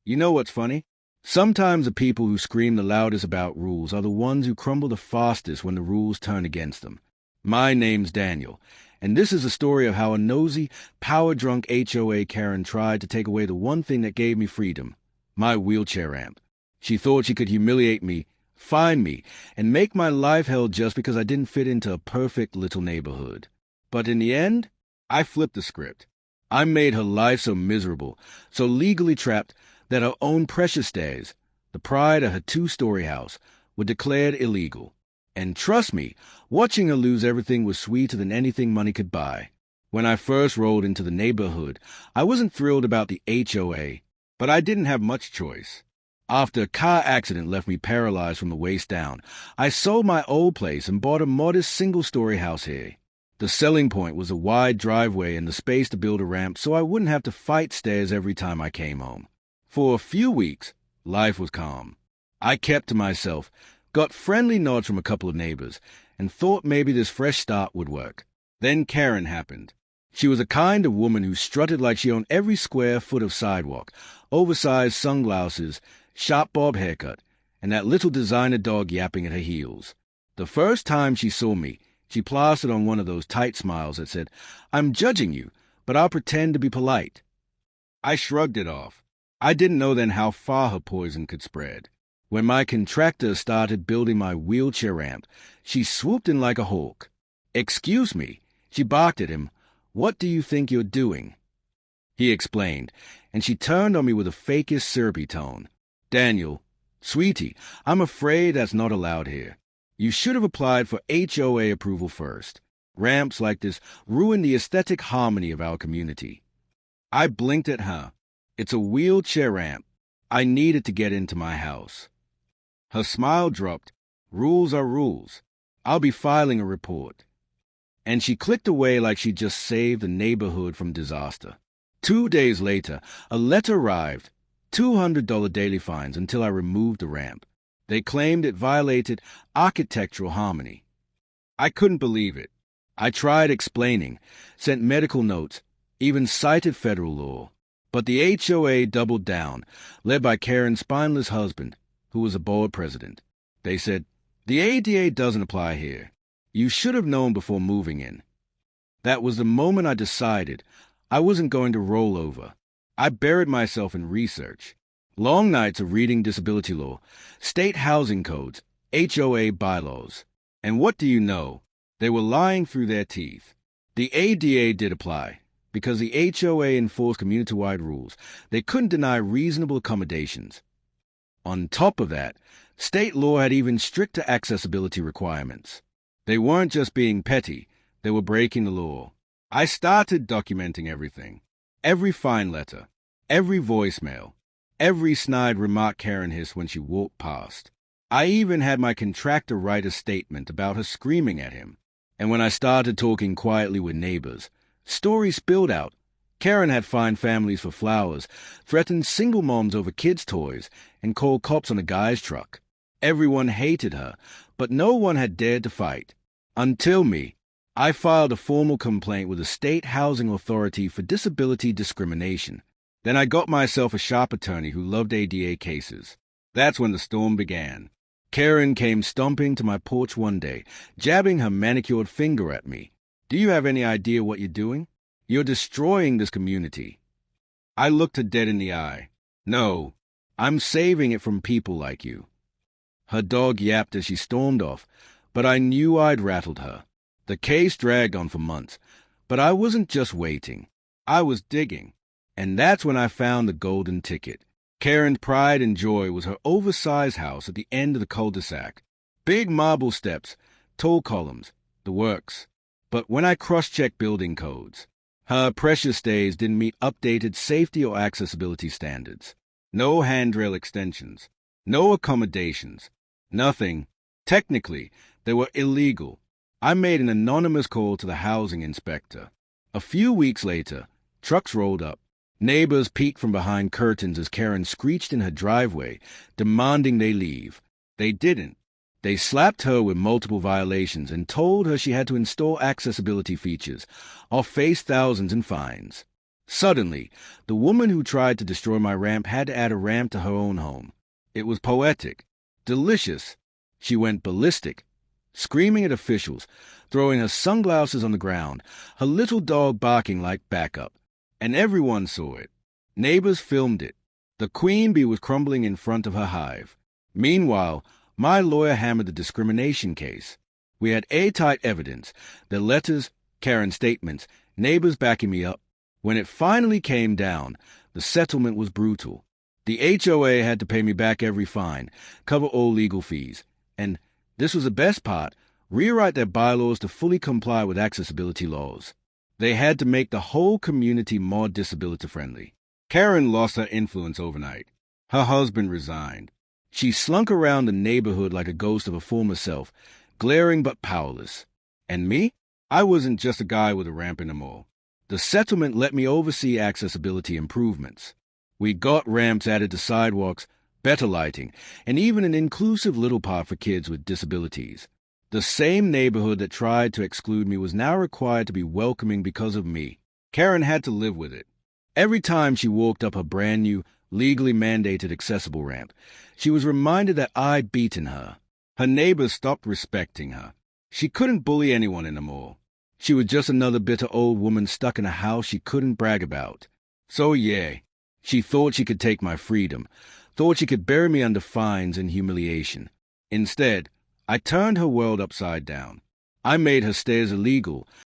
You know what's funny? Sometimes the people who scream the loudest about rules are the ones who crumble the fastest when the rules turn against them. My name's Daniel, and this is a story of how a nosy, power-drunk HOA Karen tried to take away the one thing that gave me freedom, my wheelchair ramp. She thought she could humiliate me, fine me, and make my life hell just because I didn't fit into a perfect little neighborhood. But in the end, I flipped the script. I made her life so miserable, so legally trapped, that her own precious stairs, the pride of her two-story house, were declared illegal. And trust me, watching her lose everything was sweeter than anything money could buy. When I first rolled into the neighborhood, I wasn't thrilled about the HOA, but I didn't have much choice. After a car accident left me paralyzed from the waist down, I sold my old place and bought a modest single-story house here. The selling point was a wide driveway and the space to build a ramp so I wouldn't have to fight stairs every time I came home. For a few weeks, life was calm. I kept to myself, got friendly nods from a couple of neighbors, and thought maybe this fresh start would work. Then Karen happened. She was a kind of woman who strutted like she owned every square foot of sidewalk, oversized sunglasses, sharp bob haircut, and that little designer dog yapping at her heels. The first time she saw me, she plastered on one of those tight smiles that said, "I'm judging you, but I'll pretend to be polite." I shrugged it off. I didn't know then how far her poison could spread. When my contractor started building my wheelchair ramp, she swooped in like a hawk. "Excuse me," she barked at him. "What do you think you're doing?" He explained, and she turned on me with the fakest syrupy tone. "Daniel, sweetie, I'm afraid that's not allowed here. You should have applied for HOA approval first. Ramps like this ruin the aesthetic harmony of our community." I blinked at her. "It's a wheelchair ramp. I need it to get into my house." Her smile dropped. "Rules are rules. I'll be filing a report." And she clicked away like she'd just saved the neighborhood from disaster. 2 days later, a letter arrived. $200 daily fines until I removed the ramp. They claimed it violated architectural harmony. I couldn't believe it. I tried explaining, sent medical notes, even cited federal law. But the HOA doubled down, led by Karen's spineless husband, who was a board president. They said, "The ADA doesn't apply here. You should have known before moving in." That was the moment I decided I wasn't going to roll over. I buried myself in research. Long nights of reading disability law, state housing codes, HOA bylaws. And what do you know? They were lying through their teeth. The ADA did apply. Because the HOA enforced community-wide rules, they couldn't deny reasonable accommodations. On top of that, state law had even stricter accessibility requirements. They weren't just being petty, they were breaking the law. I started documenting everything. Every fine letter, every voicemail, every snide remark Karen hissed when she walked past. I even had my contractor write a statement about her screaming at him. And when I started talking quietly with neighbors, stories spilled out. Karen had fined families for flowers, threatened single moms over kids' toys, and called cops on a guy's truck. Everyone hated her, but no one had dared to fight. Until me. I filed a formal complaint with the State Housing Authority for disability discrimination. Then I got myself a sharp attorney who loved ADA cases. That's when the storm began. Karen came stomping to my porch one day, jabbing her manicured finger at me. "Do you have any idea what you're doing? You're destroying this community." I looked her dead in the eye. "No, I'm saving it from people like you." Her dog yapped as she stormed off, but I knew I'd rattled her. The case dragged on for months, but I wasn't just waiting. I was digging. And that's when I found the golden ticket. Karen's pride and joy was her oversized house at the end of the cul-de-sac. Big marble steps, tall columns, the works. But when I cross-checked building codes, her precious stays didn't meet updated safety or accessibility standards. No handrail extensions, no accommodations, nothing. Technically, they were illegal. I made an anonymous call to the housing inspector. A few weeks later, trucks rolled up. Neighbors peeked from behind curtains as Karen screeched in her driveway, demanding they leave. They didn't. They slapped her with multiple violations and told her she had to install accessibility features, or face thousands in fines. Suddenly, the woman who tried to destroy my ramp had to add a ramp to her own home. It was poetic, delicious. She went ballistic, screaming at officials, throwing her sunglasses on the ground, her little dog barking like backup. And everyone saw it. Neighbors filmed it. The queen bee was crumbling in front of her hive. Meanwhile, my lawyer hammered the discrimination case. We had airtight evidence, the letters, Karen's statements, neighbors backing me up. When it finally came down, the settlement was brutal. The HOA had to pay me back every fine, cover all legal fees, and, this was the best part, rewrite their bylaws to fully comply with accessibility laws. They had to make the whole community more disability-friendly. Karen lost her influence overnight. Her husband resigned. She slunk around the neighborhood like a ghost of a former self, glaring but powerless. And me? I wasn't just a guy with a ramp in the mall. The settlement let me oversee accessibility improvements. We got ramps added to sidewalks, better lighting, and even an inclusive little part for kids with disabilities. The same neighborhood that tried to exclude me was now required to be welcoming because of me. Karen had to live with it. Every time she walked up her brand new, legally mandated accessible ramp, she was reminded that I'd beaten her. Her neighbors stopped respecting her. She couldn't bully anyone in the mall. She was just another bitter old woman stuck in a house she couldn't brag about. So yeah, she thought she could take my freedom, thought she could bury me under fines and humiliation. Instead, I turned her world upside down. I made her stairs illegal,